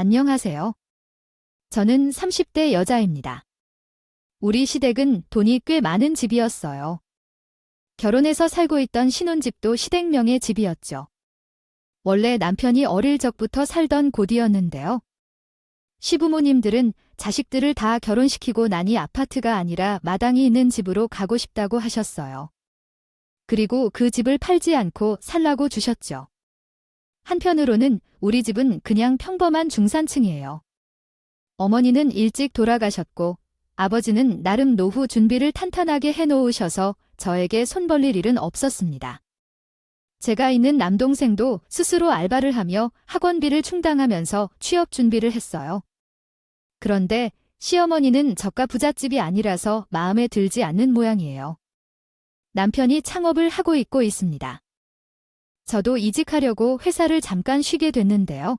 안녕하세요. 저는 30대 여자입니다. 우리 시댁은 돈이 꽤 많은 집이었어요. 결혼해서 살고 있던 신혼집도 시댁명의 집이었죠. 원래 남편이 어릴 적부터 살던 곳이었는데요. 시부모님들은 자식들을 다 결혼시키고 나니 아파트가 아니라 마당이 있는 집으로 가고 싶다고 하셨어요. 그리고 그 집을 팔지 않고 살라고 주셨죠. 한편으로는 우리 집은 그냥 평범한 중산층이에요. 어머니는 일찍 돌아가셨고 아버지는 나름 노후 준비를 탄탄하게 해놓으셔서 저에게 손 벌릴 일은 없었습니다. 제가 있는 남동생도 스스로 알바를 하며 학원비를 충당하면서 취업 준비를 했어요. 그런데 시어머니는 저가 부잣집이 아니라서 마음에 들지 않는 모양이에요. 남편이 창업을 하고 있습니다. 저도 이직하려고 회사를 잠깐 쉬게 됐는데요.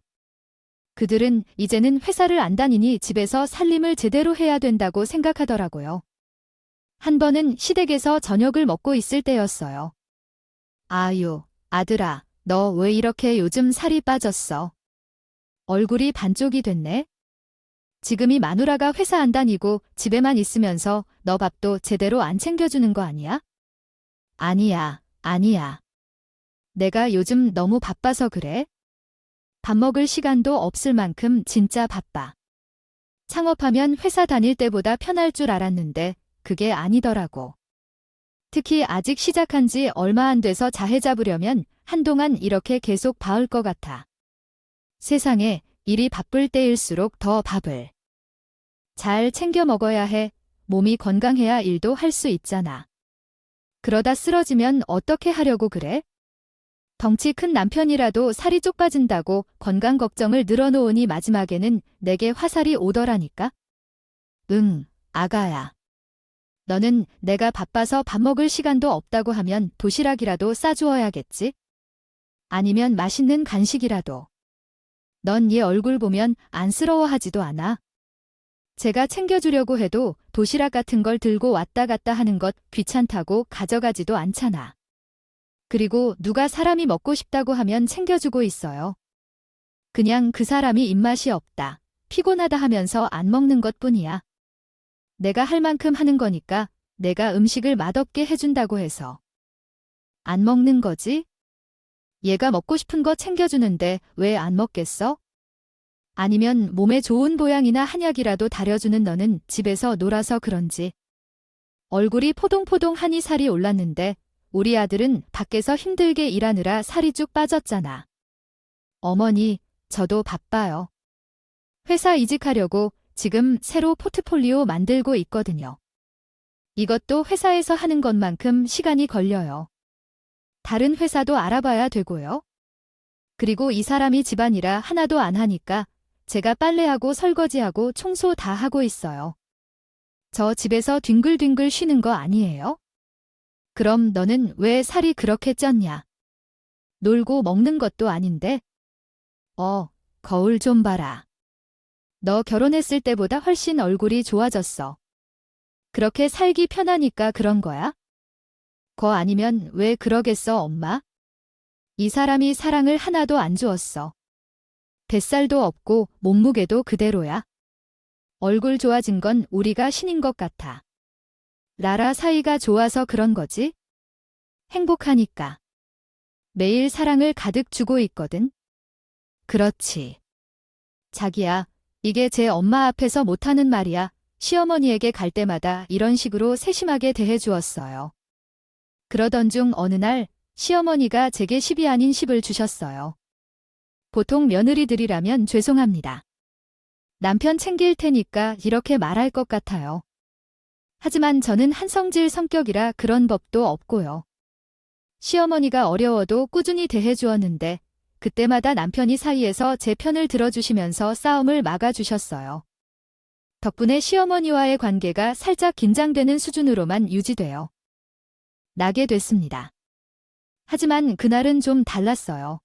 그들은 이제는 회사를 안 다니니 집에서 살림을 제대로 해야 된다고 생각하더라고요. 한 번은 시댁에서 저녁을 먹고 있을 때였어요. 아유, 아들아, 너 왜 이렇게 요즘 살이 빠졌어? 얼굴이 반쪽이 됐네? 지금이 마누라가 회사 안 다니고 집에만 있으면서 너 밥도 제대로 안 챙겨주는 거 아니야? 아니야, 아니야. 내가 요즘 너무 바빠서 그래? 밥 먹을 시간도 없을 만큼 진짜 바빠. 창업하면 회사 다닐 때보다 편할 줄 알았는데 그게 아니더라고. 특히 아직 시작한 지 얼마 안 돼서 자해 잡으려면 한동안 이렇게 계속 봐을 것 같아. 세상에 일이 바쁠 때일수록 더 밥을 잘 챙겨 먹어야 해. 몸이 건강해야 일도 할 수 있잖아. 그러다 쓰러지면 어떻게 하려고 그래? 덩치 큰 남편이라도 살이 쪽 빠진다고 건강 걱정을 늘어놓으니 마지막에는 내게 화살이 오더라니까? 응, 아가야. 너는 내가 바빠서 밥 먹을 시간도 없다고 하면 도시락이라도 싸주어야겠지? 아니면 맛있는 간식이라도. 넌 얘 얼굴 보면 안쓰러워하지도 않아. 제가 챙겨주려고 해도 도시락 같은 걸 들고 왔다 갔다 하는 것 귀찮다고 가져가지도 않잖아. 그리고 누가 사람이 먹고 싶다고 하면 챙겨주고 있어요. 그냥 그 사람이 입맛이 없다, 피곤하다 하면서 안 먹는 것뿐이야. 내가 할 만큼 하는 거니까 내가 음식을 맛없게 해준다고 해서 안 먹는 거지? 얘가 먹고 싶은 거 챙겨주는데 왜 안 먹겠어? 아니면 몸에 좋은 보양이나 한약이라도 다려주는 너는 집에서 놀아서 그런지 얼굴이 포동포동하니 살이 올랐는데 우리 아들은 밖에서 힘들게 일하느라 살이 쭉 빠졌잖아. 어머니, 저도 바빠요. 회사 이직하려고 지금 새로 포트폴리오 만들고 있거든요. 이것도 회사에서 하는 것만큼 시간이 걸려요. 다른 회사도 알아봐야 되고요. 그리고 이 사람이 집안일이라 하나도 안 하니까 제가 빨래하고 설거지하고 청소 다 하고 있어요. 저 집에서 뒹굴뒹굴 쉬는 거 아니에요? 그럼 너는 왜 살이 그렇게 쪘냐? 놀고 먹는 것도 아닌데? 거울 좀 봐라. 너 결혼했을 때보다 훨씬 얼굴이 좋아졌어. 그렇게 살기 편하니까 그런 거야? 거 아니면 왜 그러겠어, 엄마? 이 사람이 사랑을 하나도 안 주었어. 뱃살도 없고 몸무게도 그대로야. 얼굴 좋아진 건 우리가 신인 것 같아. 나라 사이가 좋아서 그런 거지? 행복하니까. 매일 사랑을 가득 주고 있거든. 그렇지. 자기야, 이게 제 엄마 앞에서 못하는 말이야. 시어머니에게 갈 때마다 이런 식으로 세심하게 대해주었어요. 그러던 중 어느 날 시어머니가 제게 10이 아닌 10을 주셨어요. 보통 며느리들이라면 죄송합니다. 남편 챙길 테니까 이렇게 말할 것 같아요. 하지만 저는 한성질 성격이라 그런 법도 없고요. 시어머니가 어려워도 꾸준히 대해주었는데 그때마다 남편이 사이에서 제 편을 들어주시면서 싸움을 막아주셨어요. 덕분에 시어머니와의 관계가 살짝 긴장되는 수준으로만 유지돼요. 나게 됐습니다. 하지만 그날은 좀 달랐어요.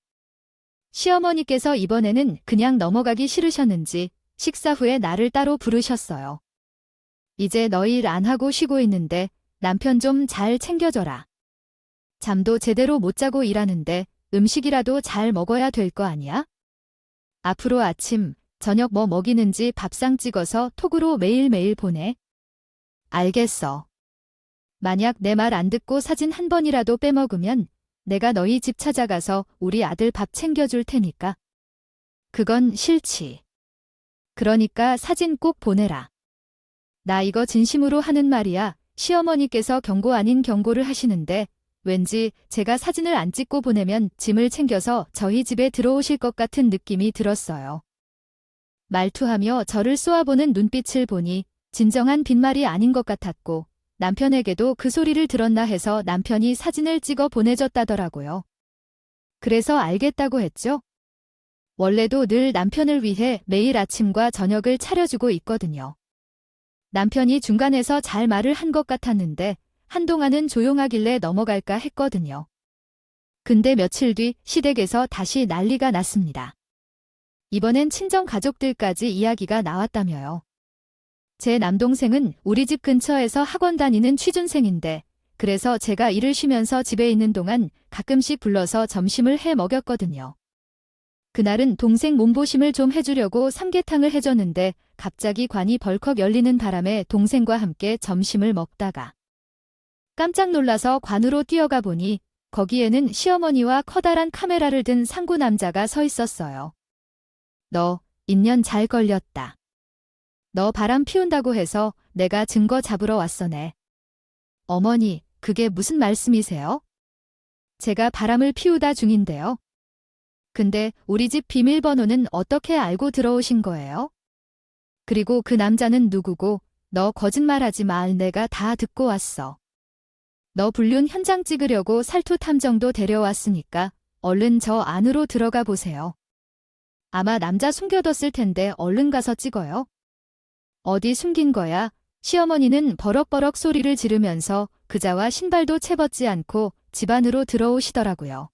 시어머니께서 이번에는 그냥 넘어가기 싫으셨는지 식사 후에 나를 따로 부르셨어요. 이제 너 일 안 하고 쉬고 있는데 남편 좀 잘 챙겨줘라. 잠도 제대로 못 자고 일하는데 음식이라도 잘 먹어야 될 거 아니야? 앞으로 아침, 저녁 뭐 먹이는지 밥상 찍어서 톡으로 매일매일 보내. 알겠어. 만약 내 말 안 듣고 사진 한 번이라도 빼먹으면 내가 너희 집 찾아가서 우리 아들 밥 챙겨줄 테니까. 그건 싫지. 그러니까 사진 꼭 보내라. 나 이거 진심으로 하는 말이야. 시어머니께서 경고 아닌 경고를 하시는데 왠지 제가 사진을 안 찍고 보내면 짐을 챙겨서 저희 집에 들어오실 것 같은 느낌이 들었어요. 말투하며 저를 쏘아보는 눈빛을 보니 진정한 빈말이 아닌 것 같았고 남편에게도 그 소리를 들었나 해서 남편이 사진을 찍어 보내줬다더라고요. 그래서 알겠다고 했죠. 원래도 늘 남편을 위해 매일 아침과 저녁을 차려주고 있거든요. 남편이 중간에서 잘 말을 한 것 같았는데 한동안은 조용하길래 넘어갈까 했거든요. 근데 며칠 뒤 시댁에서 다시 난리가 났습니다. 이번엔 친정 가족들까지 이야기가 나왔다며요. 제 남동생은 우리 집 근처에서 학원 다니는 취준생인데 그래서 제가 일을 쉬면서 집에 있는 동안 가끔씩 불러서 점심을 해 먹였거든요. 그날은 동생 몸보심을 좀 해주려고 삼계탕을 해줬는데 갑자기 관이 벌컥 열리는 바람에 동생과 함께 점심을 먹다가 깜짝 놀라서 관으로 뛰어가 보니 거기에는 시어머니와 커다란 카메라를 든 상구 남자가 서 있었어요. 너 인연 잘 걸렸다. 너 바람 피운다고 해서 내가 증거 잡으러 왔어네. 어머니, 그게 무슨 말씀이세요? 제가 바람을 피우다 중인데요. 근데 우리 집 비밀번호는 어떻게 알고 들어오신 거예요? 그리고 그 남자는 누구고 너 거짓말하지 마. 내가 다 듣고 왔어. 너 불륜 현장 찍으려고 살토 탐정도 데려왔으니까 얼른 저 안으로 들어가 보세요. 아마 남자 숨겨뒀을 텐데 얼른 가서 찍어요. 어디 숨긴 거야? 시어머니는 버럭버럭 소리를 지르면서 그자와 신발도 채벗지 않고 집 안으로 들어오시더라고요.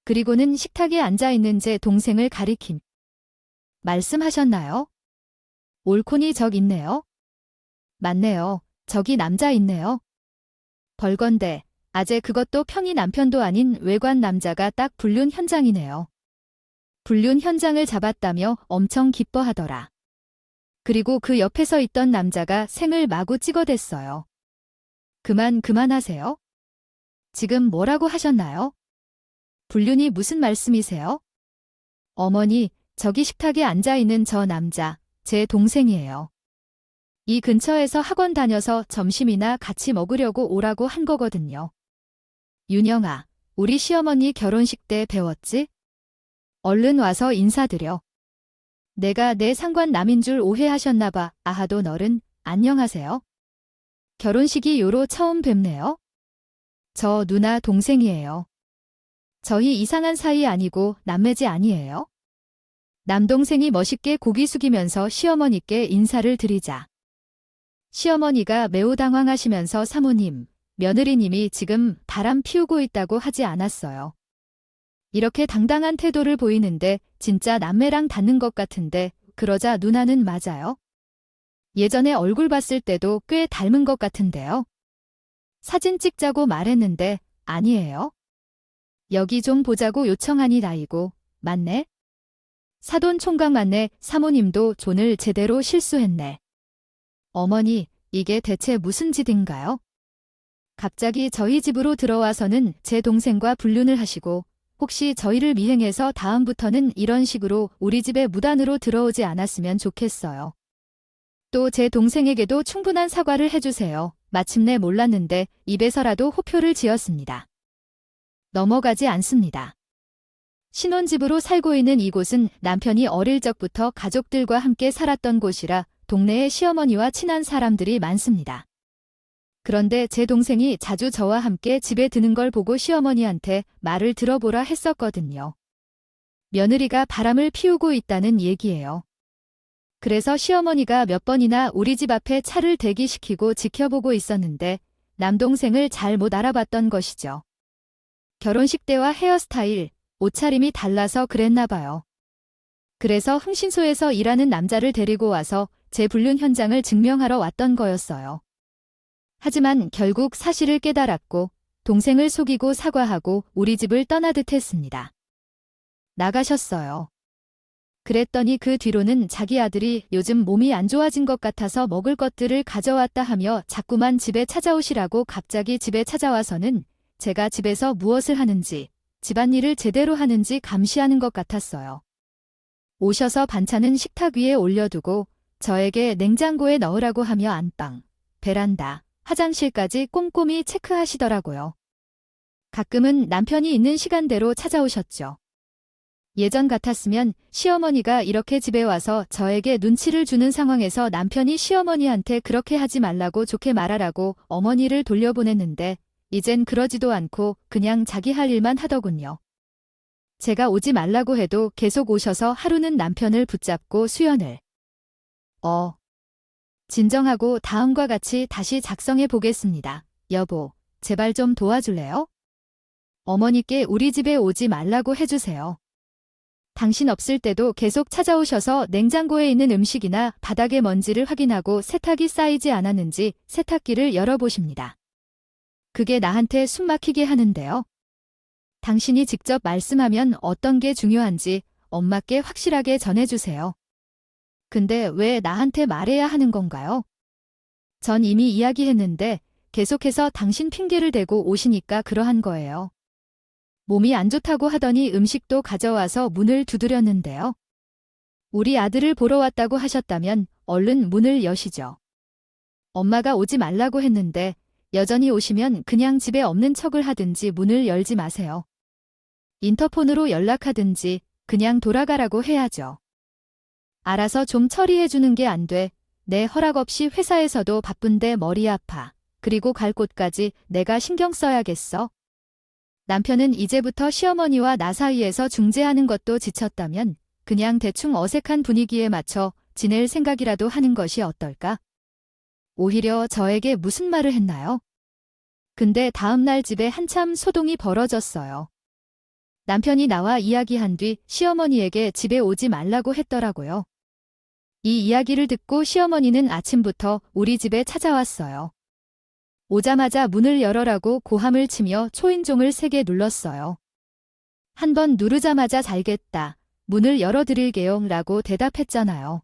그리고는 식탁에 앉아있는 제 동생을 가리킴. 말씀하셨나요? 올코니 적 있네요. 맞네요. 저기 남자 있네요. 벌건대, 아재 그것도 평이 남편도 아닌 외관 남자가 딱 불륜 현장이네요. 불륜 현장을 잡았다며 엄청 기뻐하더라. 그리고 그 옆에 서 있던 남자가 생을 마구 찍어댔어요. 그만하세요. 지금 뭐라고 하셨나요? 불륜이 무슨 말씀이세요? 어머니, 저기 식탁에 앉아있는 저 남자, 제 동생이에요. 이 근처에서 학원 다녀서 점심이나 같이 먹으려고 오라고 한 거거든요. 윤영아, 우리 시어머니 결혼식 때 배웠지? 얼른 와서 인사드려. 내가 내 상관 남인 줄 오해하셨나 봐. 아하도 너른 안녕하세요. 결혼식이 요로 처음 뵙네요. 저 누나 동생이에요. 저희 이상한 사이 아니고 남매지 아니에요? 남동생이 멋있게 고개 숙이면서 시어머니께 인사를 드리자. 시어머니가 매우 당황하시면서 사모님, 며느리님이 지금 바람 피우고 있다고 하지 않았어요. 이렇게 당당한 태도를 보이는데 진짜 남매랑 닿는 것 같은데 그러자 누나는 맞아요? 예전에 얼굴 봤을 때도 꽤 닮은 것 같은데요. 사진 찍자고 말했는데 아니에요? 여기 좀 보자고 요청하니 나이고 맞네? 사돈 총각 맞네. 사모님도 존을 제대로 실수했네. 어머니, 이게 대체 무슨 짓인가요? 갑자기 저희 집으로 들어와서는 제 동생과 불륜을 하시고 혹시 저희를 미행해서 다음부터는 이런 식으로 우리 집에 무단으로 들어오지 않았으면 좋겠어요. 또 제 동생에게도 충분한 사과를 해주세요. 마침내 몰랐는데 입에서라도 호표를 지었습니다. 넘어가지 않습니다. 신혼집으로 살고 있는 이곳은 남편이 어릴 적부터 가족들과 함께 살았던 곳이라 동네에 시어머니와 친한 사람들이 많습니다. 그런데 제 동생이 자주 저와 함께 집에 드는 걸 보고 시어머니한테 말을 들어보라 했었거든요. 며느리가 바람을 피우고 있다는 얘기예요. 그래서 시어머니가 몇 번이나 우리 집 앞에 차를 대기시키고 지켜보고 있었는데 남동생을 잘 못 알아봤던 것이죠. 결혼식 때와 헤어스타일, 옷차림이 달라서 그랬나 봐요. 그래서 흥신소에서 일하는 남자를 데리고 와서 제 불륜 현장을 증명하러 왔던 거였어요. 하지만 결국 사실을 깨달았고 동생을 속이고 사과하고 우리 집을 떠나듯 했습니다. 나가셨어요. 그랬더니 그 뒤로는 자기 아들이 요즘 몸이 안 좋아진 것 같아서 먹을 것들을 가져왔다 하며 자꾸만 집에 찾아오시라고 갑자기 집에 찾아와서는 제가 집에서 무엇을 하는지, 집안일을 제대로 하는지 감시하는 것 같았어요. 오셔서 반찬은 식탁 위에 올려두고 저에게 냉장고에 넣으라고 하며 안방, 베란다, 화장실까지 꼼꼼히 체크하시더라고요. 가끔은 남편이 있는 시간대로 찾아오셨죠. 예전 같았으면 시어머니가 이렇게 집에 와서 저에게 눈치를 주는 상황에서 남편이 시어머니한테 그렇게 하지 말라고 좋게 말하라고 어머니를 돌려보냈는데 이젠 그러지도 않고 그냥 자기 할 일만 하더군요. 제가 오지 말라고 해도 계속 오셔서 하루는 남편을 붙잡고 수연을 진정하고 다음과 같이 다시 작성해 보겠습니다. 여보, 제발 좀 도와줄래요? 어머니께 우리 집에 오지 말라고 해주세요. 당신 없을 때도 계속 찾아오셔서 냉장고에 있는 음식이나 바닥의 먼지를 확인하고 세탁이 쌓이지 않았는지 세탁기를 열어보십니다. 그게 나한테 숨 막히게 하는데요. 당신이 직접 말씀하면 어떤 게 중요한지 엄마께 확실하게 전해주세요. 근데 왜 나한테 말해야 하는 건가요? 전 이미 이야기했는데 계속해서 당신 핑계를 대고 오시니까 그러한 거예요. 몸이 안 좋다고 하더니 음식도 가져와서 문을 두드렸는데요. 우리 아들을 보러 왔다고 하셨다면 얼른 문을 여시죠. 엄마가 오지 말라고 했는데 여전히 오시면 그냥 집에 없는 척을 하든지 문을 열지 마세요. 인터폰으로 연락하든지 그냥 돌아가라고 해야죠. 알아서 좀 처리해 주는 게 안 돼. 내 허락 없이 회사에서도 바쁜데 머리 아파. 그리고 갈 곳까지 내가 신경 써야겠어. 남편은 이제부터 시어머니와 나 사이에서 중재하는 것도 지쳤다면 그냥 대충 어색한 분위기에 맞춰 지낼 생각이라도 하는 것이 어떨까? 오히려 저에게 무슨 말을 했나요? 근데 다음날 집에 한참 소동이 벌어졌어요. 남편이 나와 이야기한 뒤 시어머니에게 집에 오지 말라고 했더라고요. 이 이야기를 듣고 시어머니는 아침부터 우리 집에 찾아왔어요. 오자마자 문을 열어라고 고함을 치며 초인종을 3개 눌렀어요. 한 번 누르자마자 잘겠다. 문을 열어드릴게요 라고 대답했잖아요.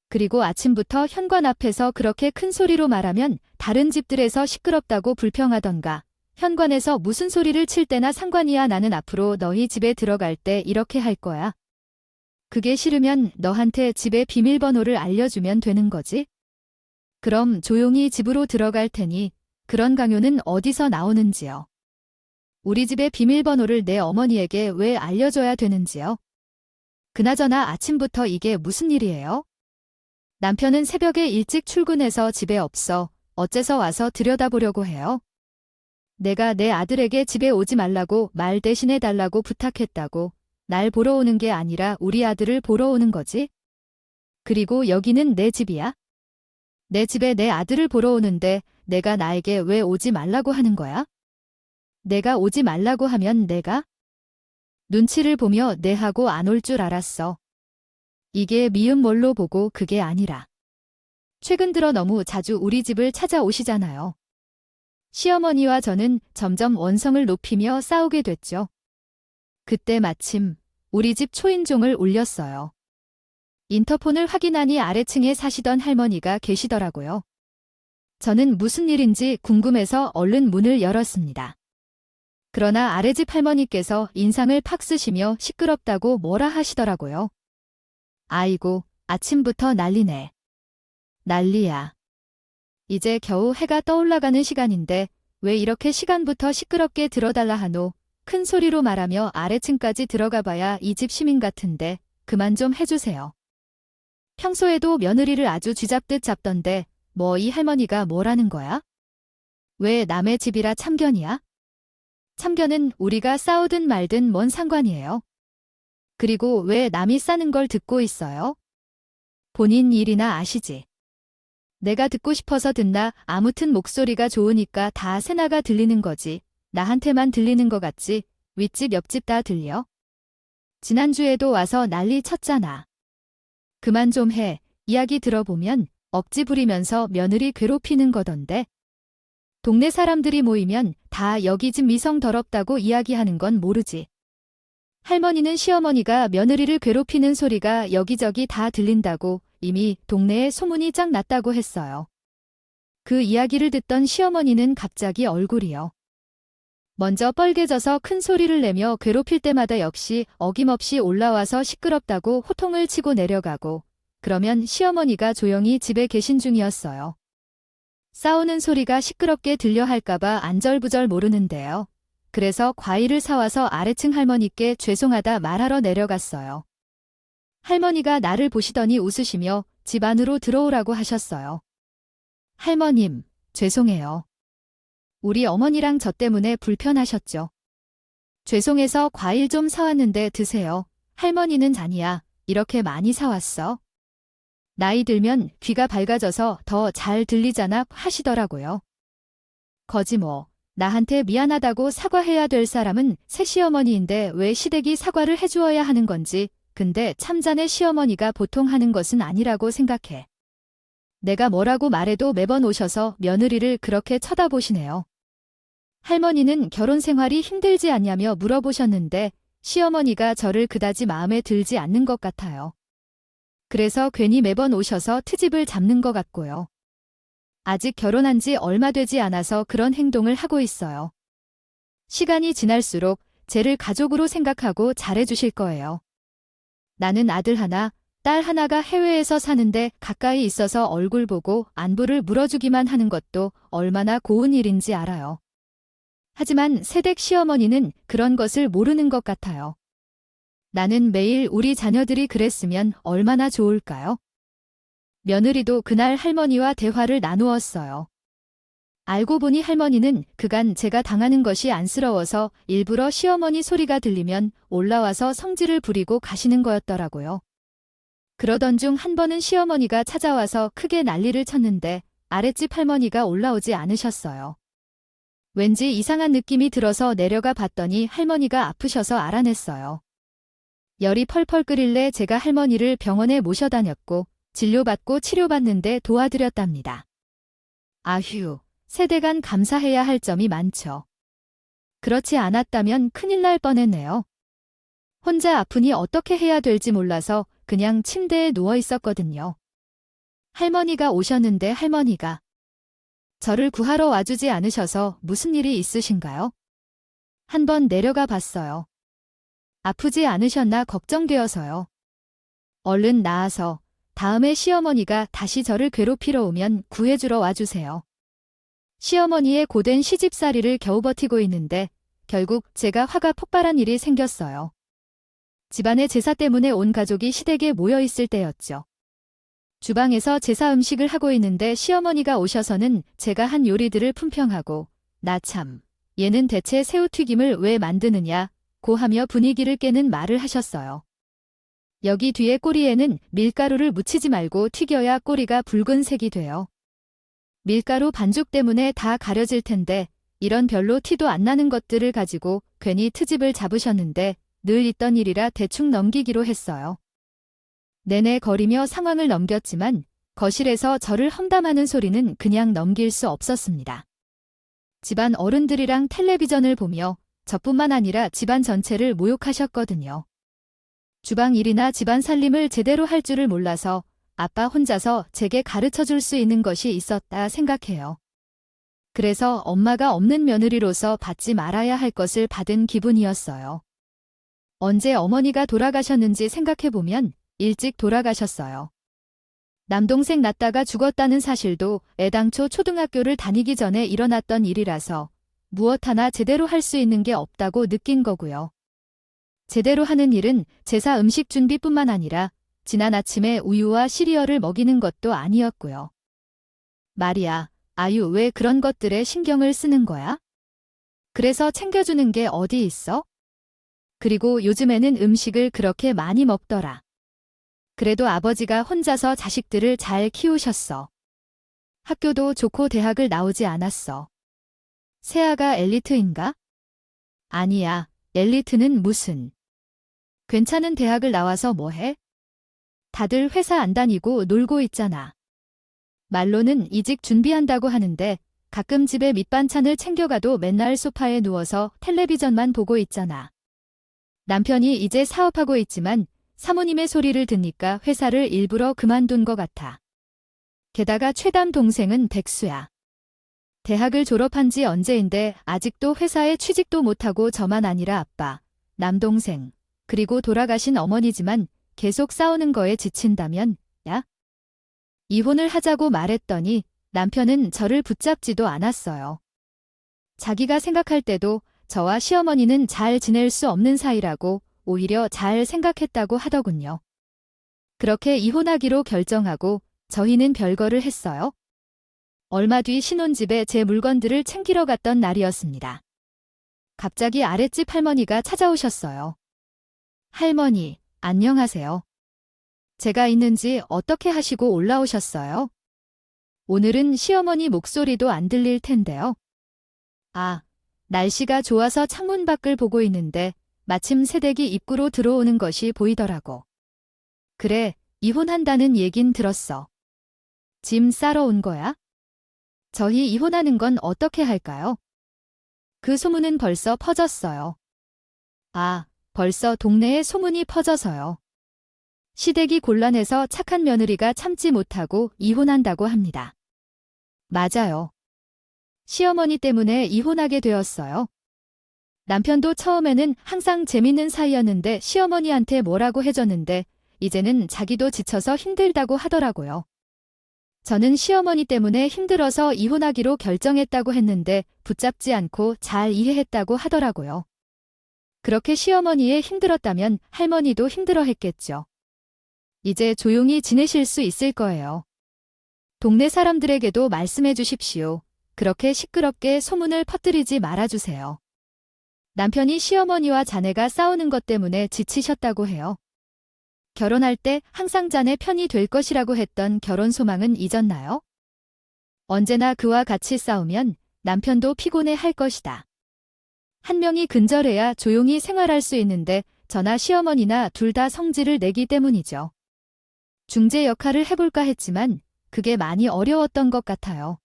그리고 아침부터 현관 앞에서 그렇게 큰 소리로 말하면 다른 집들에서 시끄럽다고 불평하던가 현관에서 무슨 소리를 칠 때나 상관이야. 나는 앞으로 너희 집에 들어갈 때 이렇게 할 거야. 그게 싫으면 너한테 집의 비밀번호를 알려주면 되는 거지? 그럼 조용히 집으로 들어갈 테니 그런 강요는 어디서 나오는지요? 우리 집의 비밀번호를 내 어머니에게 왜 알려줘야 되는지요? 그나저나 아침부터 이게 무슨 일이에요? 남편은 새벽에 일찍 출근해서 집에 없어 어째서 와서 들여다보려고 해요? 내가 내 아들에게 집에 오지 말라고 말 대신해 달라고 부탁했다고 날 보러 오는 게 아니라 우리 아들을 보러 오는 거지? 그리고 여기는 내 집이야? 내 집에 내 아들을 보러 오는데 내가 나에게 왜 오지 말라고 하는 거야? 내가 오지 말라고 하면 내가? 눈치를 보며 내 하고 안 올 줄 알았어. 이게 미음 뭘로 보고 그게 아니라. 최근 들어 너무 자주 우리 집을 찾아오시잖아요. 시어머니와 저는 점점 원성을 높이며 싸우게 됐죠. 그때 마침 우리 집 초인종을 울렸어요. 인터폰을 확인하니 아래층에 사시던 할머니가 계시더라고요. 저는 무슨 일인지 궁금해서 얼른 문을 열었습니다. 그러나 아래집 할머니께서 인상을 팍 쓰시며 시끄럽다고 뭐라 하시더라고요. 아이고, 아침부터 난리네. 난리야. 이제 겨우 해가 떠올라가는 시간인데 왜 이렇게 시간부터 시끄럽게 들어달라 하노? 큰 소리로 말하며 아래층까지 들어가 봐야 이 집 시민 같은데 그만 좀 해주세요. 평소에도 며느리를 아주 쥐잡듯 잡던데 뭐 이 할머니가 뭐라는 거야? 왜 남의 집이라 참견이야? 참견은 우리가 싸우든 말든 뭔 상관이에요? 그리고 왜 남이 싸는 걸 듣고 있어요? 본인 일이나 아시지. 내가 듣고 싶어서 듣나? 아무튼 목소리가 좋으니까 다 새나가 들리는 거지. 나한테만 들리는 거 같지? 윗집 옆집 다 들려? 지난주에도 와서 난리 쳤잖아. 그만 좀 해. 이야기 들어보면 억지 부리면서 며느리 괴롭히는 거던데. 동네 사람들이 모이면 다 여기 집 미성 더럽다고 이야기하는 건 모르지. 할머니는 시어머니가 며느리를 괴롭히는 소리가 여기저기 다 들린다고 이미 동네에 소문이 쫙 났다고 했어요. 그 이야기를 듣던 시어머니는 갑자기 얼굴이요. 먼저 뻘개져서 큰 소리를 내며 괴롭힐 때마다 역시 어김없이 올라와서 시끄럽다고 호통을 치고 내려가고, 그러면 시어머니가 조용히 집에 계신 중이었어요. 싸우는 소리가 시끄럽게 들려 할까봐 안절부절 모르는데요. 그래서 과일을 사와서 아래층 할머니께 죄송하다 말하러 내려갔어요. 할머니가 나를 보시더니 웃으시며 집 안으로 들어오라고 하셨어요. 할머님, 죄송해요. 우리 어머니랑 저 때문에 불편하셨죠? 죄송해서 과일 좀 사왔는데 드세요. 할머니는 아니야. 이렇게 많이 사왔어? 나이 들면 귀가 밝아져서 더 잘 들리잖아 하시더라고요. 거지 뭐. 나한테 미안하다고 사과해야 될 사람은 새시어머니인데 왜 시댁이 사과를 해주어야 하는 건지, 근데 참자네 시어머니가 보통 하는 것은 아니라고 생각해. 내가 뭐라고 말해도 매번 오셔서 며느리를 그렇게 쳐다보시네요. 할머니는 결혼 생활이 힘들지 않냐며 물어보셨는데 시어머니가 저를 그다지 마음에 들지 않는 것 같아요. 그래서 괜히 매번 오셔서 트집을 잡는 것 같고요. 아직 결혼한 지 얼마 되지 않아서 그런 행동을 하고 있어요. 시간이 지날수록 쟤를 가족으로 생각하고 잘해주실 거예요. 나는 아들 하나, 딸 하나가 해외에서 사는데 가까이 있어서 얼굴 보고 안부를 물어주기만 하는 것도 얼마나 고운 일인지 알아요. 하지만 새댁 시어머니는 그런 것을 모르는 것 같아요. 나는 매일 우리 자녀들이 그랬으면 얼마나 좋을까요? 며느리도 그날 할머니와 대화를 나누었어요. 알고 보니 할머니는 그간 제가 당하는 것이 안쓰러워서 일부러 시어머니 소리가 들리면 올라와서 성질을 부리고 가시는 거였더라고요. 그러던 중 한 번은 시어머니가 찾아와서 크게 난리를 쳤는데 아랫집 할머니가 올라오지 않으셨어요. 왠지 이상한 느낌이 들어서 내려가 봤더니 할머니가 아프셔서 알아냈어요. 열이 펄펄 끓일래 제가 할머니를 병원에 모셔 다녔고 진료받고 치료받는데 도와드렸답니다. 아휴, 세대 간 감사해야 할 점이 많죠. 그렇지 않았다면 큰일 날 뻔했네요. 혼자 아프니 어떻게 해야 될지 몰라서 그냥 침대에 누워 있었거든요. 할머니가 오셨는데 할머니가 저를 구하러 와주지 않으셔서 무슨 일이 있으신가요? 한번 내려가 봤어요. 아프지 않으셨나 걱정되어서요. 얼른 나아서 다음에 시어머니가 다시 저를 괴롭히러 오면 구해주러 와주세요. 시어머니의 고된 시집살이를 겨우 버티고 있는데 결국 제가 화가 폭발한 일이 생겼어요. 집안의 제사 때문에 온 가족이 시댁에 모여 있을 때였죠. 주방에서 제사 음식을 하고 있는데 시어머니가 오셔서는 제가 한 요리들을 품평하고 나 참, 얘는 대체 새우튀김을 왜 만드느냐 고 하며 분위기를 깨는 말을 하셨어요. 여기 뒤에 꼬리에는 밀가루를 묻히지 말고 튀겨야 꼬리가 붉은색이 돼요. 밀가루 반죽 때문에 다 가려질 텐데 이런 별로 티도 안 나는 것들을 가지고 괜히 트집을 잡으셨는데 늘 있던 일이라 대충 넘기기로 했어요. 내내 거리며 상황을 넘겼지만 거실에서 저를 험담하는 소리는 그냥 넘길 수 없었습니다. 집안 어른들이랑 텔레비전을 보며 저뿐만 아니라 집안 전체를 모욕하셨거든요. 주방 일이나 집안 살림을 제대로 할 줄을 몰라서 아빠 혼자서 제게 가르쳐줄 수 있는 것이 있었다 생각해요. 그래서 엄마가 없는 며느리로서 받지 말아야 할 것을 받은 기분이었어요. 언제 어머니가 돌아가셨는지 생각해보면 일찍 돌아가셨어요. 남동생 낳다가 죽었다는 사실도 애당초 초등학교를 다니기 전에 일어났던 일이라서 무엇 하나 제대로 할 수 있는 게 없다고 느낀 거고요. 제대로 하는 일은 제사 음식 준비뿐만 아니라 지난 아침에 우유와 시리얼을 먹이는 것도 아니었고요. 말이야, 아유 왜 그런 것들에 신경을 쓰는 거야? 그래서 챙겨주는 게 어디 있어? 그리고 요즘에는 음식을 그렇게 많이 먹더라. 그래도 아버지가 혼자서 자식들을 잘 키우셨어. 학교도 좋고 대학을 나오지 않았어. 세아가 엘리트인가? 아니야, 엘리트는 무슨. 괜찮은 대학을 나와서 뭐해? 다들 회사 안 다니고 놀고 있잖아. 말로는 이직 준비한다고 하는데 가끔 집에 밑반찬을 챙겨가도 맨날 소파에 누워서 텔레비전만 보고 있잖아. 남편이 이제 사업하고 있지만 사모님의 소리를 듣니까 회사를 일부러 그만둔 것 같아. 게다가 최담 동생은 백수야. 대학을 졸업한 지 언제인데 아직도 회사에 취직도 못하고 저만 아니라 아빠, 남동생, 그리고 돌아가신 어머니지만 계속 싸우는 거에 지친다면, 야? 이혼을 하자고 말했더니 남편은 저를 붙잡지도 않았어요. 자기가 생각할 때도 저와 시어머니는 잘 지낼 수 없는 사이라고 오히려 잘 생각했다고 하더군요. 그렇게 이혼하기로 결정하고 저희는 별거를 했어요. 얼마 뒤 신혼집에 제 물건들을 챙기러 갔던 날이었습니다. 갑자기 아랫집 할머니가 찾아오셨어요. 할머니, 안녕하세요. 제가 있는지 어떻게 하시고 올라오셨어요? 오늘은 시어머니 목소리도 안 들릴 텐데요. 아, 날씨가 좋아서 창문 밖을 보고 있는데 마침 새댁이 입구로 들어오는 것이 보이더라고. 그래, 이혼한다는 얘긴 들었어. 짐 싸러 온 거야? 저희 이혼하는 건 어떻게 할까요? 그 소문은 벌써 퍼졌어요. 아, 벌써 동네에 소문이 퍼져서요. 시댁이 곤란해서 착한 며느리가 참지 못하고 이혼한다고 합니다. 맞아요. 시어머니 때문에 이혼하게 되었어요. 남편도 처음에는 항상 재밌는 사이였는데 시어머니한테 뭐라고 해줬는데 이제는 자기도 지쳐서 힘들다고 하더라고요. 저는 시어머니 때문에 힘들어서 이혼하기로 결정했다고 했는데 붙잡지 않고 잘 이해했다고 하더라고요. 그렇게 시어머니에 힘들었다면 할머니도 힘들어했겠죠. 이제 조용히 지내실 수 있을 거예요. 동네 사람들에게도 말씀해 주십시오. 그렇게 시끄럽게 소문을 퍼뜨리지 말아주세요. 남편이 시어머니와 자네가 싸우는 것 때문에 지치셨다고 해요. 결혼할 때 항상 자네 편이 될 것이라고 했던 결혼 소망은 잊었나요? 언제나 그와 같이 싸우면 남편도 피곤해 할 것이다. 한 명이 근절해야 조용히 생활할 수 있는데 저나 시어머니나 둘 다 성질을 내기 때문이죠. 중재 역할을 해볼까 했지만 그게 많이 어려웠던 것 같아요.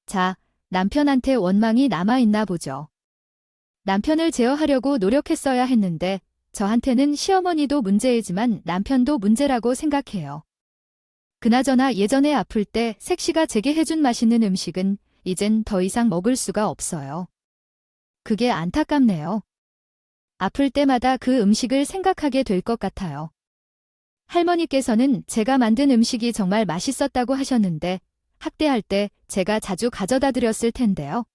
자, 남편한테 원망이 남아있나 보죠. 남편을 제어하려고 노력했어야 했는데 저한테는 시어머니도 문제이지만 남편도 문제라고 생각해요. 그나저나 예전에 아플 때 색시가 제게 해준 맛있는 음식은 이젠 더 이상 먹을 수가 없어요. 그게 안타깝네요. 아플 때마다 그 음식을 생각하게 될 것 같아요. 할머니께서는 제가 만든 음식이 정말 맛있었다고 하셨는데 학대할 때 제가 자주 가져다 드렸을 텐데요.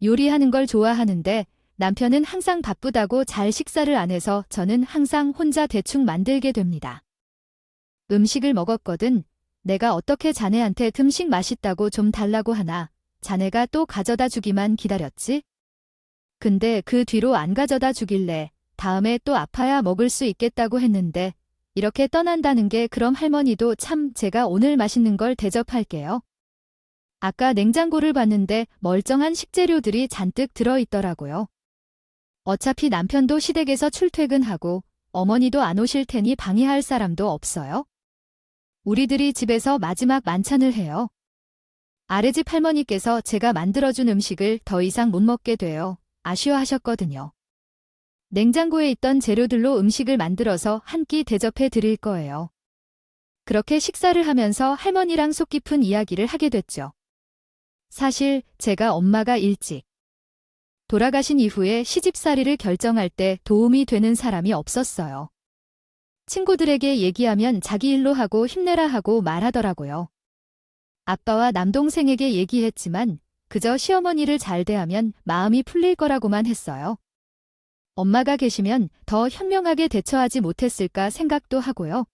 요리하는 걸 좋아하는데 남편은 항상 바쁘다고 잘 식사를 안 해서 저는 항상 혼자 대충 만들게 됩니다. 음식을 먹었거든 내가 어떻게 자네한테 음식 맛있다고 좀 달라고 하나 자네가 또 가져다 주기만 기다렸지? 근데 그 뒤로 안 가져다 주길래 다음에 또 아파야 먹을 수 있겠다고 했는데 이렇게 떠난다는 게 그럼 할머니도 참 제가 오늘 맛있는 걸 대접할게요. 아까 냉장고를 봤는데 멀쩡한 식재료들이 잔뜩 들어있더라고요. 어차피 남편도 시댁에서 출퇴근하고 어머니도 안 오실 테니 방해할 사람도 없어요. 우리들이 집에서 마지막 만찬을 해요. 아래집 할머니께서 제가 만들어준 음식을 더 이상 못 먹게 돼요. 아쉬워하셨거든요. 냉장고에 있던 재료들로 음식을 만들어서 한 끼 대접해 드릴 거예요. 그렇게 식사를 하면서 할머니랑 속 깊은 이야기를 하게 됐죠. 사실 제가 엄마가 일찍 돌아가신 이후에 시집살이를 결정할 때 도움이 되는 사람이 없었어요. 친구들에게 얘기하면 자기 일로 하고 힘내라 하고 말하더라고요. 아빠와 남동생에게 얘기했지만 그저 시어머니를 잘 대하면 마음이 풀릴 거라고만 했어요. 엄마가 계시면 더 현명하게 대처하지 못했을까 생각도 하고요.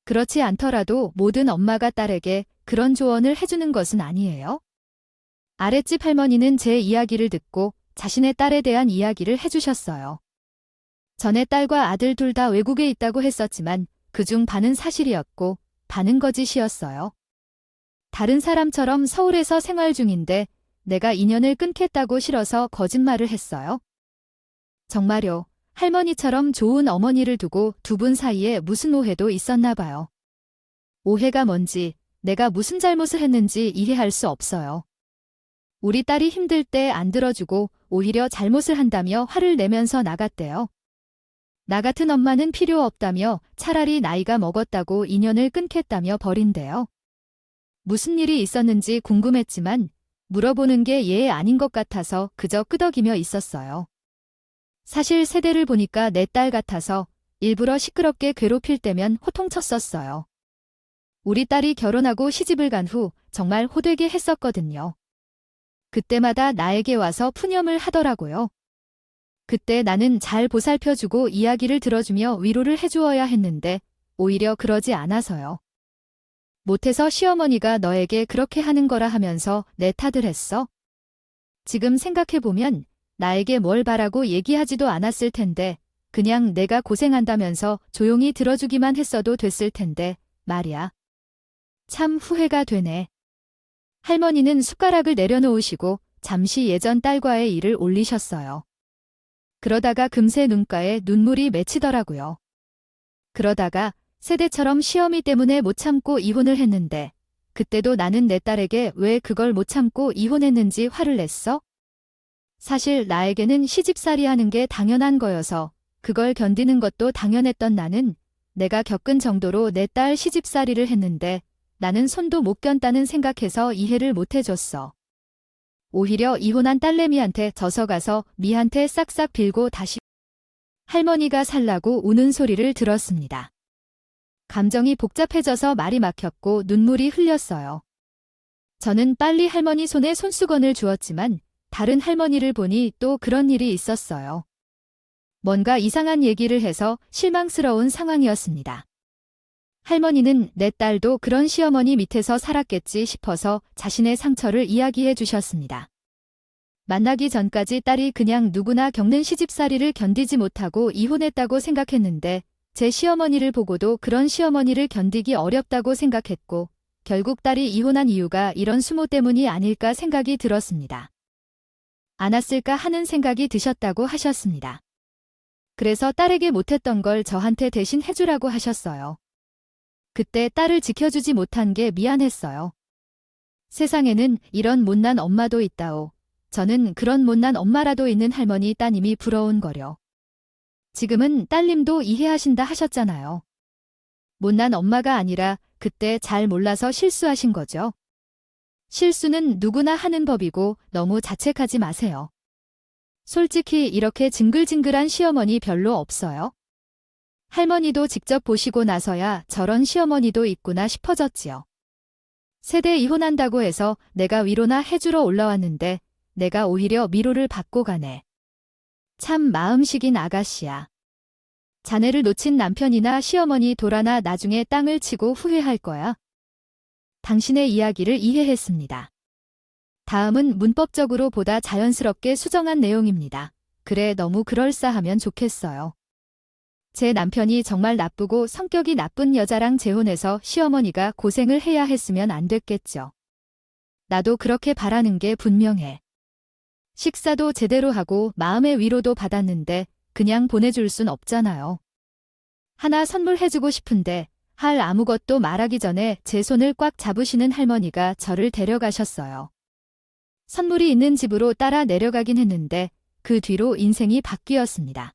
그렇지 않더라도 모든 엄마가 딸에게 그런 조언을 해주는 것은 아니에요. 아랫집 할머니는 제 이야기를 듣고 자신의 딸에 대한 이야기를 해주셨어요. 전에 딸과 아들 둘 다 외국에 있다고 했었지만 그중 반은 사실이었고 반은 거짓이었어요. 다른 사람처럼 서울에서 생활 중인데 내가 인연을 끊겠다고 싫어서 거짓말을 했어요. 정말요. 할머니처럼 좋은 어머니를 두고 두 분 사이에 무슨 오해도 있었나 봐요. 오해가 뭔지 내가 무슨 잘못을 했는지 이해할 수 없어요. 우리 딸이 힘들 때 안 들어주고 오히려 잘못을 한다며 화를 내면서 나갔대요. 나 같은 엄마는 필요 없다며 차라리 나이가 먹었다고 인연을 끊겠다며 버린대요. 무슨 일이 있었는지 궁금했지만 물어보는 게 예의 아닌 것 같아서 그저 끄덕이며 있었어요. 사실 세대를 보니까 내 딸 같아서 일부러 시끄럽게 괴롭힐 때면 호통쳤었어요. 우리 딸이 결혼하고 시집을 간 후 정말 호되게 했었거든요. 그때마다 나에게 와서 푸념을 하더라고요. 그때 나는 잘 보살펴주고 이야기를 들어주며 위로를 해주어야 했는데 오히려 그러지 않아서요. 못해서 시어머니가 너에게 그렇게 하는 거라 하면서 내 탓을 했어? 지금 생각해보면 나에게 뭘 바라고 얘기하지도 않았을 텐데 그냥 내가 고생한다면서 조용히 들어주기만 했어도 됐을 텐데 말이야. 참 후회가 되네. 할머니는 숟가락을 내려놓으시고 잠시 예전 딸과의 일을 올리셨어요. 그러다가 금세 눈가에 눈물이 맺히더라고요. 그러다가 세대처럼 시어미 때문에 못 참고 이혼을 했는데 그때도 나는 내 딸에게 왜 그걸 못 참고 이혼했는지 화를 냈어? 사실 나에게는 시집살이 하는 게 당연한 거여서 그걸 견디는 것도 당연했던 나는 내가 겪은 정도로 내 딸 시집살이를 했는데 나는 손도 못 견다는 생각해서 이해를 못 해줬어. 오히려 이혼한 딸내미한테 져서가서 미한테 싹싹 빌고 다시 할머니가 살라고 우는 소리를 들었습니다. 감정이 복잡해져서 말이 막혔고 눈물이 흘렸어요. 저는 빨리 할머니 손에 손수건을 주었지만 다른 할머니를 보니 또 그런 일이 있었어요. 뭔가 이상한 얘기를 해서 실망스러운 상황이었습니다. 할머니는 내 딸도 그런 시어머니 밑에서 살았겠지 싶어서 자신의 상처를 이야기해 주셨습니다. 만나기 전까지 딸이 그냥 누구나 겪는 시집살이를 견디지 못하고 이혼했다고 생각했는데 제 시어머니를 보고도 그런 시어머니를 견디기 어렵다고 생각했고 결국 딸이 이혼한 이유가 이런 수모 때문이 아닐까 생각이 들었습니다. 안았을까 하는 생각이 드셨다고 하셨습니다. 그래서 딸에게 못했던 걸 저한테 대신 해주라고 하셨어요. 그때 딸을 지켜주지 못한 게 미안했어요. 세상에는 이런 못난 엄마도 있다오. 저는 그런 못난 엄마라도 있는 할머니 따님이 부러운 거려. 지금은 딸님도 이해하신다 하셨잖아요. 못난 엄마가 아니라 그때 잘 몰라서 실수하신 거죠. 실수는 누구나 하는 법이고 너무 자책하지 마세요. 솔직히 이렇게 징글징글한 시어머니 별로 없어요. 할머니도 직접 보시고 나서야 저런 시어머니도 있구나 싶어졌지요. 세대 이혼한다고 해서 내가 위로나 해주러 올라왔는데 내가 오히려 미로를 받고 가네. 참 마음식인 아가씨야. 자네를 놓친 남편이나 시어머니 돌아나 나중에 땅을 치고 후회할 거야. 당신의 이야기를 이해했습니다. 다음은 문법적으로 보다 자연스럽게 수정한 내용입니다. 그래, 너무 그럴싸하면 좋겠어요. 제 남편이 정말 나쁘고 성격이 나쁜 여자랑 재혼해서 시어머니가 고생을 해야 했으면 안 됐겠죠. 나도 그렇게 바라는 게 분명해. 식사도 제대로 하고 마음의 위로도 받았는데 그냥 보내줄 순 없잖아요. 하나 선물해주고 싶은데 할 아무것도 말하기 전에 제 손을 꽉 잡으시는 할머니가 저를 데려가셨어요. 선물이 있는 집으로 따라 내려가긴 했는데 그 뒤로 인생이 바뀌었습니다.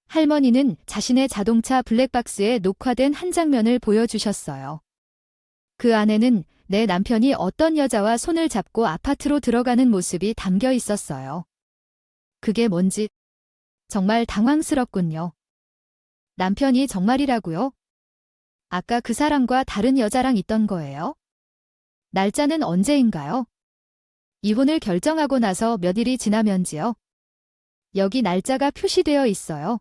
할머니는 자신의 자동차 블랙박스에 녹화된 한 장면을 보여주셨어요. 그 안에는 내 남편이 어떤 여자와 손을 잡고 아파트로 들어가는 모습이 담겨 있었어요. 그게 뭔지 정말 당황스럽군요. 남편이 정말이라고요? 아까 그 사람과 다른 여자랑 있던 거예요? 날짜는 언제인가요? 이혼을 결정하고 나서 몇 일이 지나면지요? 여기 날짜가 표시되어 있어요.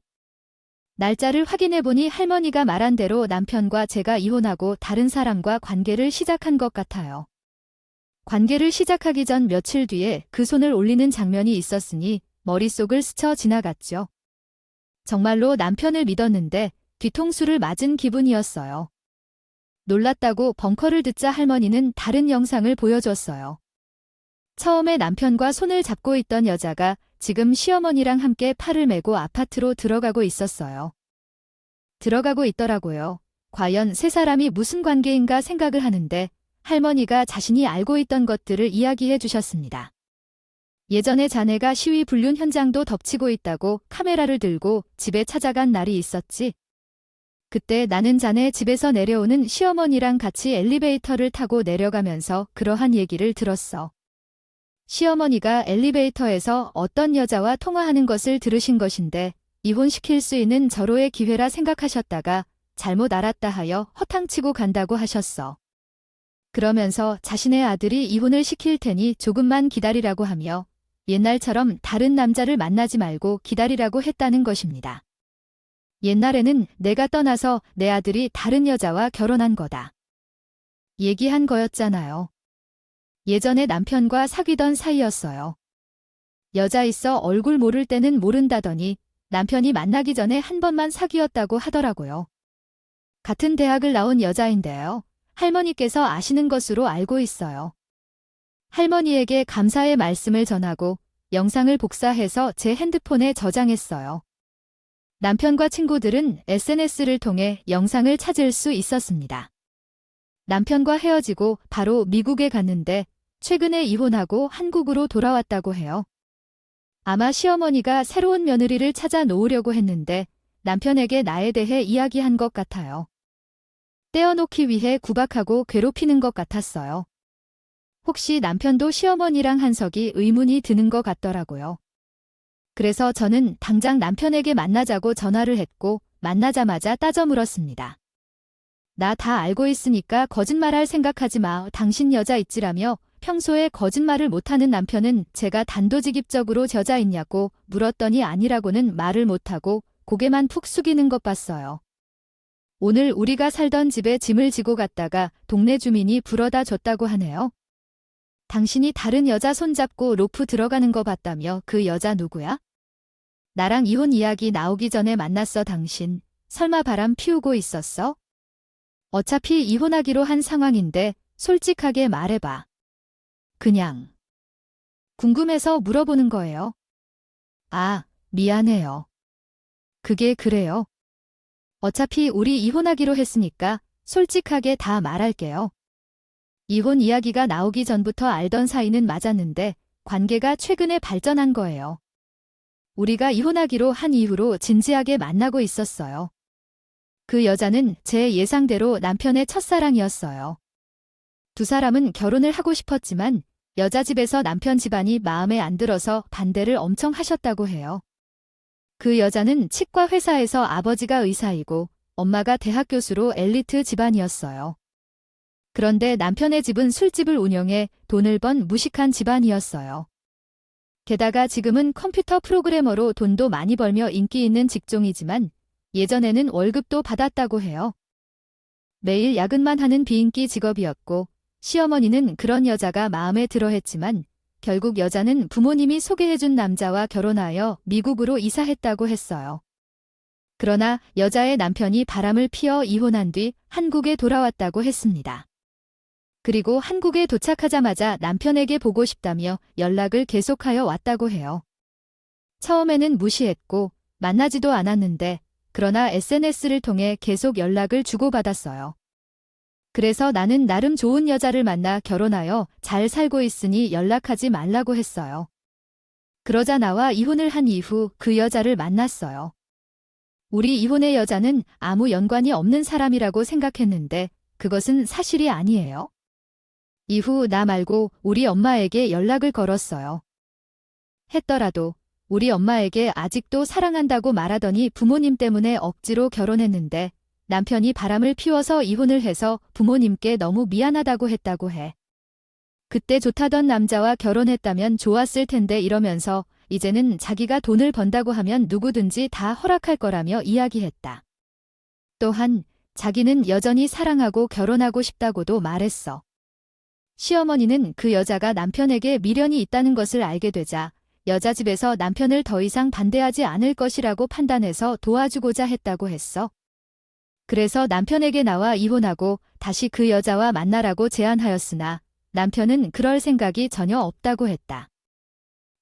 날짜를 확인해보니 할머니가 말한 대로 남편과 제가 이혼하고 다른 사람과 관계를 시작한 것 같아요. 관계를 시작하기 전 며칠 뒤에 그 손을 올리는 장면이 있었으니 머릿속을 스쳐 지나갔죠. 정말로 남편을 믿었는데 뒤통수를 맞은 기분이었어요. 놀랐다고 벙커를 듣자 할머니는 다른 영상을 보여줬어요. 처음에 남편과 손을 잡고 있던 여자가 지금 시어머니랑 함께 팔을 메고 아파트로 들어가고 있었어요. 들어가고 있더라고요. 과연 세 사람이 무슨 관계인가 생각을 하는데 할머니가 자신이 알고 있던 것들을 이야기해 주셨습니다. 예전에 자네가 시위 불륜 현장도 덮치고 있다고 카메라를 들고 집에 찾아간 날이 있었지. 그때 나는 자네 집에서 내려오는 시어머니랑 같이 엘리베이터를 타고 내려가면서 그러한 얘기를 들었어. 시어머니가 엘리베이터에서 어떤 여자와 통화하는 것을 들으신 것인데 이혼시킬 수 있는 절호의 기회라 생각하셨다가 잘못 알았다 하여 허탕치고 간다고 하셨어. 그러면서 자신의 아들이 이혼을 시킬 테니 조금만 기다리라고 하며 옛날처럼 다른 남자를 만나지 말고 기다리라고 했다는 것입니다. 옛날에는 내가 떠나서 내 아들이 다른 여자와 결혼한 거다. 얘기한 거였잖아요. 예전에 남편과 사귀던 사이였어요. 여자 있어 얼굴 모를 때는 모른다더니 남편이 만나기 전에 한 번만 사귀었다고 하더라고요. 같은 대학을 나온 여자인데요. 할머니께서 아시는 것으로 알고 있어요. 할머니에게 감사의 말씀을 전하고 영상을 복사해서 제 핸드폰에 저장했어요. 남편과 친구들은 SNS를 통해 영상을 찾을 수 있었습니다. 남편과 헤어지고 바로 미국에 갔는데 최근에 이혼하고 한국으로 돌아왔다고 해요. 아마 시어머니가 새로운 며느리를 찾아 놓으려고 했는데 남편에게 나에 대해 이야기한 것 같아요. 떼어놓기 위해 구박하고 괴롭히는 것 같았어요. 혹시 남편도 시어머니랑 한석이 의문이 드는 것 같더라고요. 그래서 저는 당장 남편에게 만나자고 전화를 했고 만나자마자 따져 물었습니다. 나 다 알고 있으니까 거짓말할 생각하지 마. 당신 여자 있지라며 평소에 거짓말을 못하는 남편은 제가 단도직입적으로 여자 있냐고 물었더니 아니라고는 말을 못하고 고개만 푹 숙이는 것 봤어요. 오늘 우리가 살던 집에 짐을 지고 갔다가 동네 주민이 불어다 줬다고 하네요. 당신이 다른 여자 손잡고 로프 들어가는 거 봤다며 그 여자 누구야? 나랑 이혼 이야기 나오기 전에 만났어 당신. 설마 바람 피우고 있었어? 어차피 이혼하기로 한 상황인데 솔직하게 말해봐. 그냥 궁금해서 물어보는 거예요. 아, 미안해요. 그게 그래요. 어차피 우리 이혼하기로 했으니까 솔직하게 다 말할게요. 이혼 이야기가 나오기 전부터 알던 사이는 맞았는데 관계가 최근에 발전한 거예요. 우리가 이혼하기로 한 이후로 진지하게 만나고 있었어요. 그 여자는 제 예상대로 남편의 첫사랑이었어요. 두 사람은 결혼을 하고 싶었지만 여자 집에서 남편 집안이 마음에 안 들어서 반대를 엄청 하셨다고 해요. 그 여자는 치과 회사에서 아버지가 의사이고 엄마가 대학 교수로 엘리트 집안이었어요. 그런데 남편의 집은 술집을 운영해 돈을 번 무식한 집안이었어요. 게다가 지금은 컴퓨터 프로그래머로 돈도 많이 벌며 인기 있는 직종이지만 예전에는 월급도 받았다고 해요. 매일 야근만 하는 비인기 직업이었고 시어머니는 그런 여자가 마음에 들어 했지만 결국 여자는 부모님이 소개해준 남자와 결혼하여 미국으로 이사했다고 했어요. 그러나 여자의 남편이 바람을 피워 이혼한 뒤 한국에 돌아왔다고 했습니다. 그리고 한국에 도착하자마자 남편에게 보고 싶다며 연락을 계속하여 왔다고 해요. 처음에는 무시했고 만나지도 않았는데 그러나 SNS를 통해 계속 연락을 주고받았어요. 그래서 나는 나름 좋은 여자를 만나 결혼하여 잘 살고 있으니 연락하지 말라고 했어요. 그러자 나와 이혼을 한 이후 그 여자를 만났어요. 우리 이혼의 여자는 아무 연관이 없는 사람이라고 생각했는데 그것은 사실이 아니에요. 이후 나 말고 우리 엄마에게 연락을 걸었어요. 했더라도 우리 엄마에게 아직도 사랑한다고 말하더니 부모님 때문에 억지로 결혼했는데 남편이 바람을 피워서 이혼을 해서 부모님께 너무 미안하다고 했다고 해. 그때 좋다던 남자와 결혼했다면 좋았을 텐데 이러면서 이제는 자기가 돈을 번다고 하면 누구든지 다 허락할 거라며 이야기했다. 또한 자기는 여전히 사랑하고 결혼하고 싶다고도 말했어. 시어머니는 그 여자가 남편에게 미련이 있다는 것을 알게 되자 여자 집에서 남편을 더 이상 반대하지 않을 것이라고 판단해서 도와주고자 했다고 했어. 그래서 남편에게 나와 이혼하고 다시 그 여자와 만나라고 제안하였으나 남편은 그럴 생각이 전혀 없다고 했다.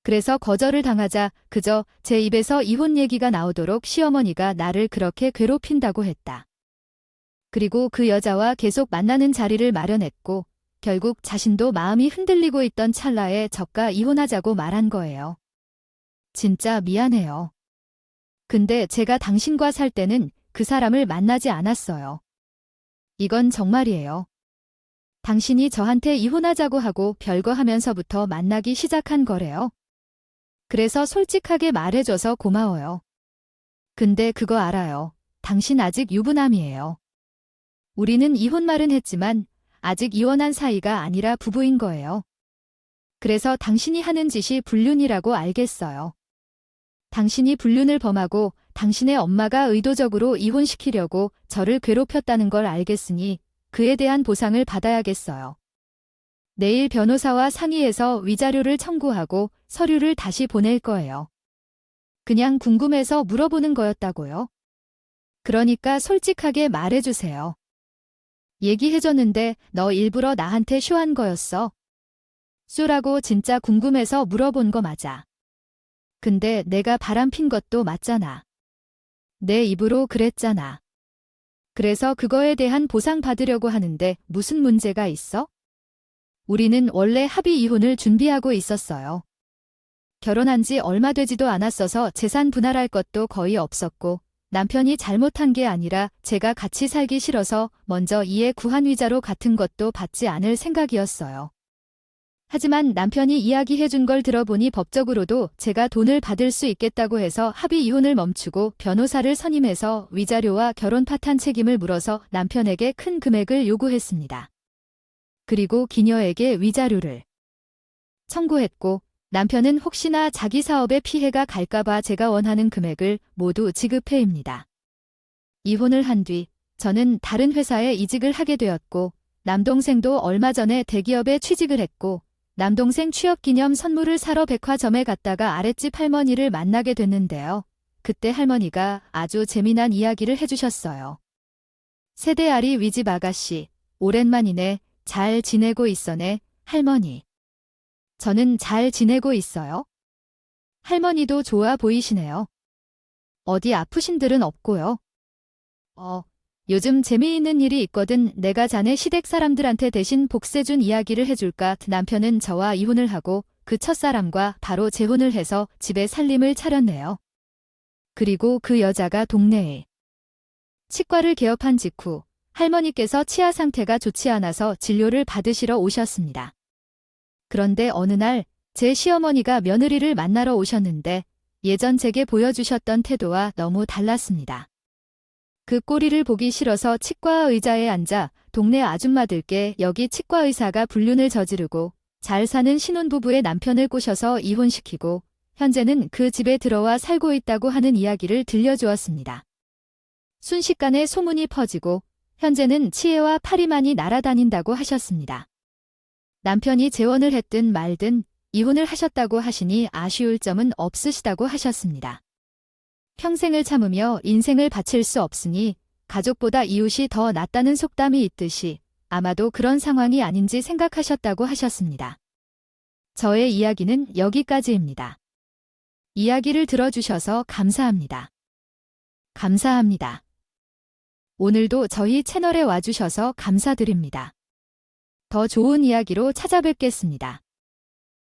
그래서 거절을 당하자 그저 제 입에서 이혼 얘기가 나오도록 시어머니가 나를 그렇게 괴롭힌다고 했다. 그리고 그 여자와 계속 만나는 자리를 마련했고 결국 자신도 마음이 흔들리고 있던 찰나에 저가 이혼하자고 말한 거예요. 진짜 미안해요. 근데 제가 당신과 살 때는 그 사람을 만나지 않았어요. 이건 정말이에요. 당신이 저한테 이혼하자고 하고 별거 하면서부터 만나기 시작한 거래요. 그래서 솔직하게 말해줘서 고마워요. 근데 그거 알아요. 당신 아직 유부남이에요. 우리는 이혼 말은 했지만 아직 이혼한 사이가 아니라 부부인 거예요. 그래서 당신이 하는 짓이 불륜이라고 알겠어요. 당신이 불륜을 범하고 당신의 엄마가 의도적으로 이혼시키려고 저를 괴롭혔다는 걸 알겠으니 그에 대한 보상을 받아야겠어요. 내일 변호사와 상의해서 위자료를 청구하고 서류를 다시 보낼 거예요. 그냥 궁금해서 물어보는 거였다고요? 그러니까 솔직하게 말해주세요. 얘기해줬는데 너 일부러 나한테 쇼한 거였어? 쇼라고 진짜 궁금해서 물어본 거 맞아. 근데 내가 바람핀 것도 맞잖아. 내 입으로 그랬잖아. 그래서 그거에 대한 보상 받으려고 하는데 무슨 문제가 있어? 우리는 원래 합의 이혼을 준비하고 있었어요. 결혼한 지 얼마 되지도 않았어서 재산 분할할 것도 거의 없었고 남편이 잘못한 게 아니라 제가 같이 살기 싫어서 먼저 이해 구한 위자료 같은 것도 받지 않을 생각이었어요. 하지만 남편이 이야기해준 걸 들어보니 법적으로도 제가 돈을 받을 수 있겠다고 해서 합의 이혼을 멈추고 변호사를 선임해서 위자료와 결혼 파탄 책임을 물어서 남편에게 큰 금액을 요구했습니다. 그리고 기녀에게 위자료를 청구했고 남편은 혹시나 자기 사업에 피해가 갈까봐 제가 원하는 금액을 모두 지급해입니다. 이혼을 한 뒤 저는 다른 회사에 이직을 하게 되었고 남동생도 얼마 전에 대기업에 취직을 했고 남동생 취업기념 선물을 사러 백화점에 갔다가 아랫집 할머니를 만나게 됐는데요. 그때 할머니가 아주 재미난 이야기를 해주셨어요. 세대아리 위집 아가씨, 오랜만이네. 잘 지내고 있어네, 할머니. 저는 잘 지내고 있어요. 할머니도 좋아 보이시네요. 어디 아프신 들은 없고요. 요즘 재미있는 일이 있거든. 내가 자네 시댁 사람들한테 대신 복세준 이야기를 해줄까? 남편은 저와 이혼을 하고 그 첫사람과 바로 재혼을 해서 집에 살림을 차렸네요. 그리고 그 여자가 동네에 치과를 개업한 직후 할머니께서 치아 상태가 좋지 않아서 진료를 받으시러 오셨습니다. 그런데 어느 날 제 시어머니가 며느리를 만나러 오셨는데 예전 제게 보여주셨던 태도와 너무 달랐습니다. 그 꼴이를 보기 싫어서 치과 의자에 앉아 동네 아줌마들께 여기 치과 의사가 불륜을 저지르고 잘 사는 신혼부부의 남편을 꼬셔서 이혼시키고 현재는 그 집에 들어와 살고 있다고 하는 이야기를 들려주었습니다. 순식간에 소문이 퍼지고 현재는 치해와 파리만이 날아다닌다고 하셨습니다. 남편이 재혼을 했든 말든 이혼을 하셨다고 하시니 아쉬울 점은 없으시다고 하셨습니다. 평생을 참으며 인생을 바칠 수 없으니 가족보다 이웃이 더 낫다는 속담이 있듯이 아마도 그런 상황이 아닌지 생각하셨다고 하셨습니다. 저의 이야기는 여기까지입니다. 이야기를 들어주셔서 감사합니다. 감사합니다. 오늘도 저희 채널에 와주셔서 감사드립니다. 더 좋은 이야기로 찾아뵙겠습니다.